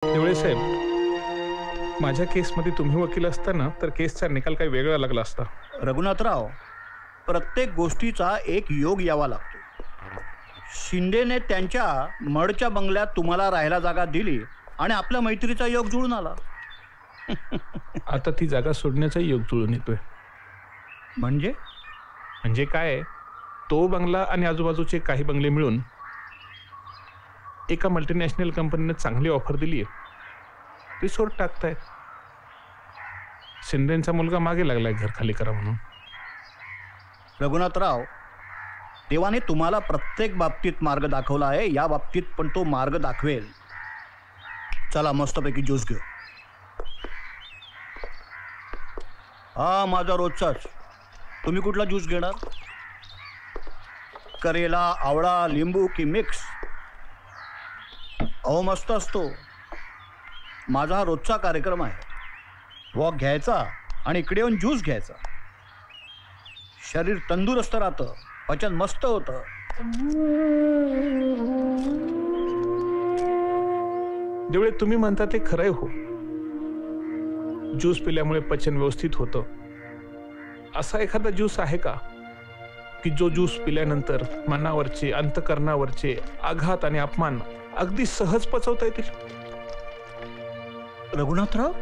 देवळे साहेब, माझ्या केसमध्ये तुम्ही वकील असताना तर केसचा निकाल काही वेगळा लागला असता. रघुनाथराव, प्रत्येक गोष्टीचा एक योग यावा लागतो. शिंदेने त्यांच्या मडच्या बंगल्यात तुम्हाला राहायला जागा दिली आणि आपल्या मैत्रीचा योग जुळून आला. आता ती जागा सोडण्याचा योग जुळून येतोय. म्हणजे काय, तो बंगला आणि आजूबाजूचे काही बंगले मिळून एका मल्टीनॅशनल कंपनीने चांगली ऑफर दिली आहे. ती सोड टाकतायत. शिंदेचा मुलगा मागे लागलाय घर खाली करा म्हणून. रघुनाथराव, देवाने तुम्हाला प्रत्येक बाबतीत मार्ग दाखवला आहे, या बाबतीत पण तो मार्ग दाखवेल. चला मस्तपैकी ज्यूस घेऊ. हा माझा रोजचाच. तुम्ही कुठला ज्यूस घेणार? करेला, आवळा, लिंबू की मिक्स? अहो मस्त असतो. माझा हा रोजचा कार्यक्रम आहे. वॉक घ्यायचा आणि इकडे येऊन ज्यूस घ्यायचा. शरीर तंदुरुस्त राहतं, पचन मस्त होतं. देवळे, तुम्ही म्हणता ते खरंय हो. ज्यूस पिल्यामुळे पचन व्यवस्थित होतं. असा एखादा ज्यूस आहे का की जो ज्यूस पिल्यानंतर मनावरचे, अंतकरणावरचे आघात आणि अपमान अगदी सहज पचवता येतील? रघुनाथराव,